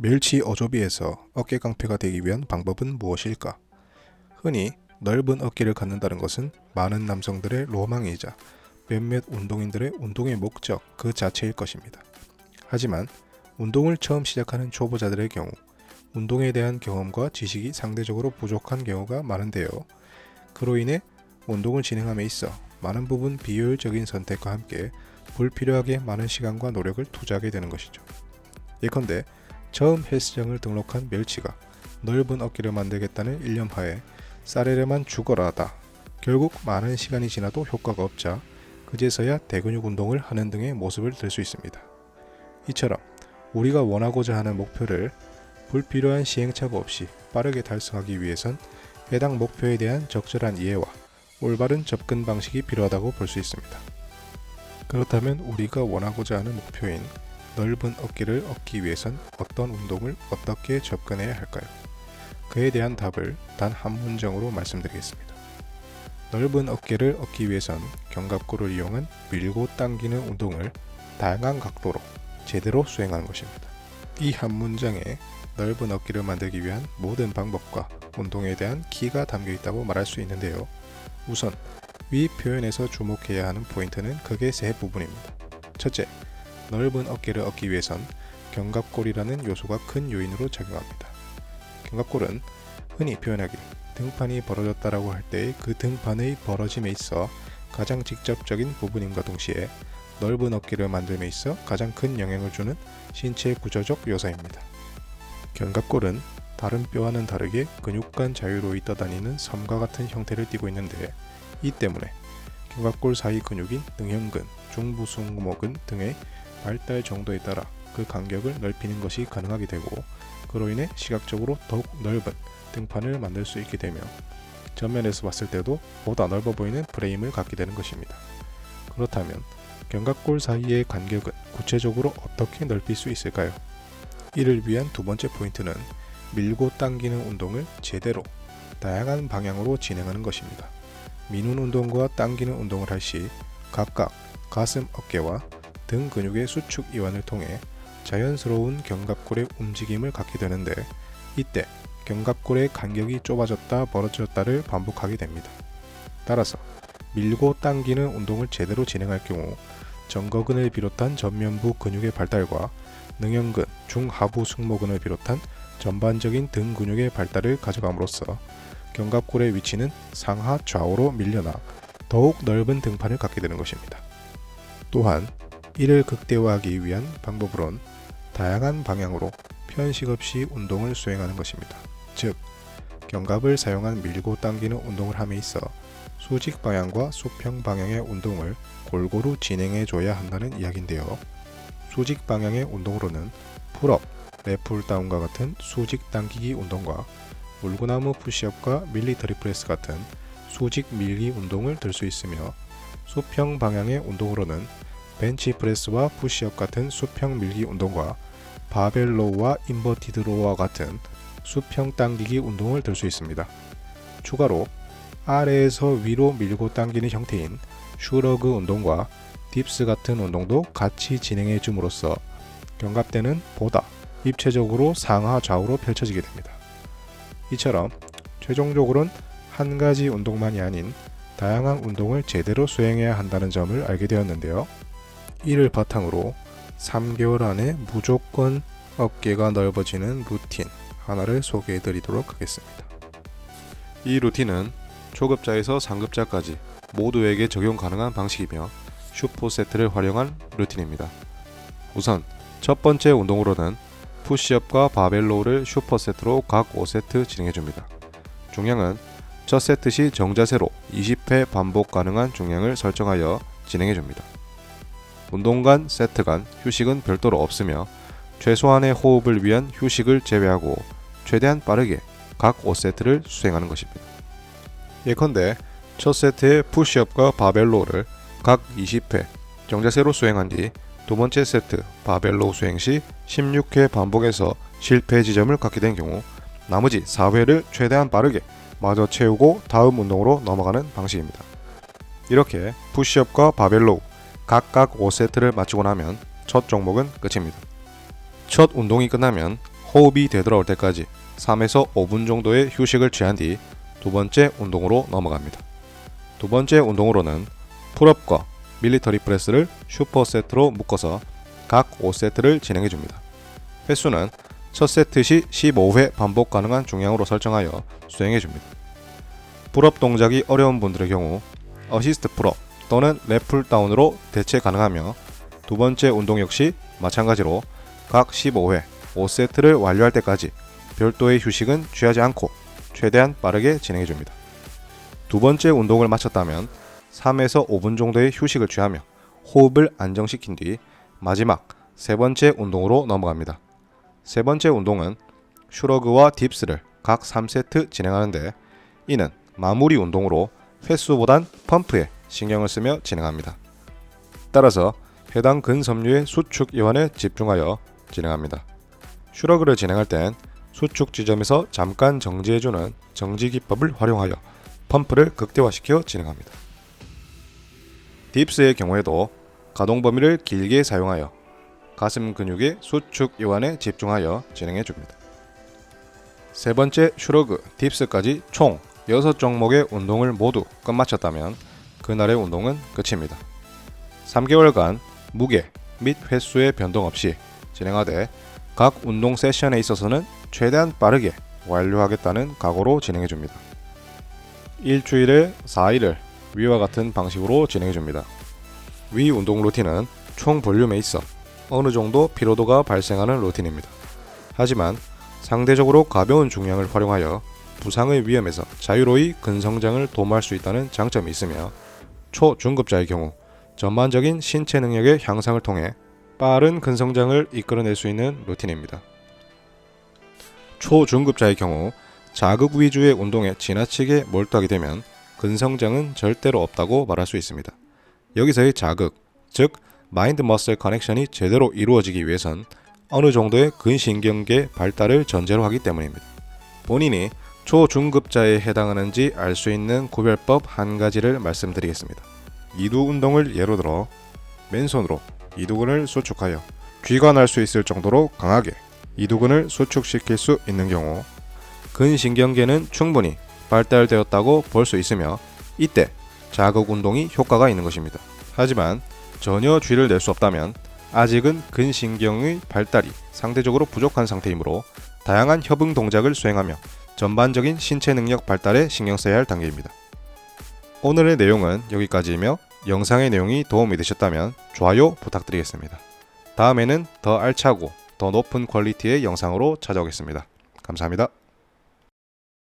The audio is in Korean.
멸치 어조비에서 어깨 강패가 되기 위한 방법은 무엇일까? 흔히 넓은 어깨를 갖는다는 것은 많은 남성들의 로망이자 몇몇 운동인들의 운동의 목적 그 자체일 것입니다. 하지만 운동을 처음 시작하는 초보자들의 경우 운동에 대한 경험과 지식이 상대적으로 부족한 경우가 많은데요. 그로 인해 운동을 진행함에 있어 많은 부분 비효율적인 선택과 함께 불필요하게 많은 시간과 노력을 투자하게 되는 것이죠. 예컨대 처음 헬스장을 등록한 멸치가 넓은 어깨를 만들겠다는 일념하에 쌀에만 죽어라 하다 결국 많은 시간이 지나도 효과가 없자 그제서야 대근육 운동을 하는 등의 모습을 들 수 있습니다. 이처럼 우리가 원하고자 하는 목표를 불필요한 시행착오 없이 빠르게 달성하기 위해선 해당 목표에 대한 적절한 이해와 올바른 접근 방식이 필요하다고 볼 수 있습니다. 그렇다면 우리가 원하고자 하는 목표인 넓은 어깨를 얻기 위해선 어떤 운동을 어떻게 접근해야 할까요? 그에 대한 답을 단 한 문장으로 말씀드리겠습니다. 넓은 어깨를 얻기 위해선 견갑골을 이용한 밀고 당기는 운동을 다양한 각도로 제대로 수행하는 것입니다. 이 한 문장에 넓은 어깨를 만들기 위한 모든 방법과 운동에 대한 키가 담겨 있다고 말할 수 있는데요. 우선 위 표현에서 주목해야 하는 포인트는 크게 세 부분입니다. 첫째, 넓은 어깨를 얻기 위해선 견갑골이라는 요소가 큰 요인으로 작용합니다. 견갑골은 흔히 표현하길 등판이 벌어졌다라고 할 때의 그 등판의 벌어짐에 있어 가장 직접적인 부분임과 동시에 넓은 어깨를 만듦에 있어 가장 큰 영향을 주는 신체 구조적 요소입니다. 견갑골은 다른 뼈와는 다르게 근육간 자유로이 떠다니는 섬과 같은 형태를 띠고 있는데 이 때문에 견갑골 사이 근육인 능형근, 중부승모근 등의 발달 정도에 따라 그 간격을 넓히는 것이 가능하게 되고 그로 인해 시각적으로 더욱 넓은 등판을 만들 수 있게 되며 전면에서 봤을 때도 보다 넓어 보이는 프레임을 갖게 되는 것입니다. 그렇다면 견갑골 사이의 간격은 구체적으로 어떻게 넓힐 수 있을까요? 이를 위한 두 번째 포인트는 밀고 당기는 운동을 제대로 다양한 방향으로 진행하는 것입니다. 미는 운동과 당기는 운동을 할 시 각각 가슴, 어깨와 등 근육의 수축 이완을 통해 자연스러운 견갑골의 움직임을 갖게 되는데 이때 견갑골의 간격이 좁아졌다 벌어졌다를 반복하게 됩니다. 따라서 밀고 당기는 운동을 제대로 진행할 경우 정거근을 비롯한 전면부 근육의 발달과 능형근, 중하부 승모근을 비롯한 전반적인 등 근육의 발달을 가져감으로써 견갑골의 위치는 상하 좌우로 밀려나 더욱 넓은 등판을 갖게 되는 것입니다. 또한 이를 극대화하기 위한 방법으론 다양한 방향으로 편식 없이 운동을 수행하는 것입니다. 즉, 견갑을 사용한 밀고 당기는 운동을 함에 있어 수직 방향과 수평 방향의 운동을 골고루 진행해 줘야 한다는 이야기인데요. 수직 방향의 운동으로는 풀업, 랩풀다운과 같은 수직 당기기 운동과 물구나무 푸시업과 밀리터리 프레스 같은 수직 밀기 운동을 들 수 있으며 수평 방향의 운동으로는 벤치 프레스와 푸시업 같은 수평 밀기 운동과 바벨 로우와 인버티드 로우와 같은 수평 당기기 운동을 들 수 있습니다. 추가로 아래에서 위로 밀고 당기는 형태인 슈러그 운동과 딥스 같은 운동도 같이 진행해 줌으로써 견갑대는 보다 입체적으로 상하 좌우로 펼쳐지게 됩니다. 이처럼 최종적으로는 한 가지 운동만이 아닌 다양한 운동을 제대로 수행해야 한다는 점을 알게 되었는데요. 이를 바탕으로 3개월 안에 무조건 어깨가 넓어지는 루틴 하나를 소개해 드리도록 하겠습니다. 이 루틴은 초급자에서 상급자까지 모두에게 적용 가능한 방식이며 슈퍼세트를 활용한 루틴입니다. 우선 첫 번째 운동으로는 푸시업과 바벨로우를 슈퍼세트로 각 5세트 진행해줍니다. 중량은 첫 세트 시 정자세로 20회 반복 가능한 중량을 설정하여 진행해줍니다. 운동 간, 세트 간 휴식은 별도로 없으며 최소한의 호흡을 위한 휴식을 제외하고 최대한 빠르게 각 5세트를 수행하는 것입니다. 예컨대 첫 세트의 푸시업과 바벨로우를 각 20회 정자세로 수행한 뒤 두 번째 세트 바벨로우 수행 시 16회 반복해서 실패 지점을 갖게 된 경우 나머지 4회를 최대한 빠르게 마저 채우고 다음 운동으로 넘어가는 방식입니다. 이렇게 푸시업과 바벨로우 각각 5세트를 마치고 나면 첫 종목은 끝입니다. 첫 운동이 끝나면 호흡이 되돌아올 때까지 3에서 5분 정도의 휴식을 취한 뒤 두 번째 운동으로 넘어갑니다. 두 번째 운동으로는 풀업과 밀리터리 프레스를 슈퍼세트로 묶어서 각 5세트를 진행해 줍니다. 횟수는 첫 세트 시 15회 반복 가능한 중량으로 설정하여 수행해 줍니다. 풀업 동작이 어려운 분들의 경우 어시스트 풀업 또는 랩풀 다운으로 대체 가능하며 두 번째 운동 역시 마찬가지로 각 15회 5세트를 완료할 때까지 별도의 휴식은 취하지 않고 최대한 빠르게 진행해 줍니다. 두 번째 운동을 마쳤다면 3에서 5분 정도의 휴식을 취하며 호흡을 안정시킨 뒤 마지막 세 번째 운동으로 넘어갑니다. 세 번째 운동은 슈러그와 딥스를 각 3세트 진행하는데 이는 마무리 운동으로 횟수보단 펌프에 신경을 쓰며 진행합니다. 따라서 해당 근섬유의 수축 이완에 집중하여 진행합니다. 슈러그를 진행할 땐 수축 지점에서 잠깐 정지해주는 정지 기법을 활용하여 펌프를 극대화시켜 진행합니다. 딥스의 경우에도 가동 범위를 길게 사용하여 가슴 근육의 수축 이완에 집중하여 진행해 줍니다. 세 번째 슈러그, 딥스까지 총 6종목의 운동을 모두 끝마쳤다면 그날의 운동은 끝입니다. 3개월간 무게 및 횟수의 변동 없이 진행하되 각 운동 세션에 있어서는 최대한 빠르게 완료하겠다는 각오로 진행해 줍니다. 일주일에 4일을 위와 같은 방식으로 진행해 줍니다. 위 운동 루틴은 총 볼륨에 있어 어느 정도 피로도가 발생하는 루틴입니다. 하지만 상대적으로 가벼운 중량을 활용하여 부상의 위험에서 자유로이 근성장을 도모할 수 있다는 장점이 있으며 초중급자의 경우 전반적인 신체 능력의 향상을 통해 빠른 근성장을 이끌어낼 수 있는 루틴입니다. 초중급자의 경우 자극 위주의 운동에 지나치게 몰두하게 되면 근성장은 절대로 없다고 말할 수 있습니다. 여기서의 자극, 즉 마인드 머슬 커넥션이 제대로 이루어지기 위해선 어느 정도의 근신경계 발달을 전제로 하기 때문입니다. 본인이 초중급자에 해당하는지 알 수 있는 구별법 한 가지를 말씀드리겠습니다. 이두 운동을 예로 들어 맨손으로 이두근을 수축하여 쥐관할 수 있을 정도로 강하게 이두근을 수축시킬 수 있는 경우 근신경계는 충분히 발달되었다고 볼 수 있으며 이때 자극 운동이 효과가 있는 것입니다. 하지만 전혀 쥐를 낼 수 없다면 아직은 근신경의 발달이 상대적으로 부족한 상태이므로 다양한 협응 동작을 수행하며 전반적인 신체 능력 발달에 신경 써야 할 단계입니다. 오늘의 내용은 여기까지이며 영상의 내용이 도움이 되셨다면 좋아요 부탁드리겠습니다. 다음에는 더 알차고 더 높은 퀄리티의 영상으로 찾아오겠습니다. 감사합니다.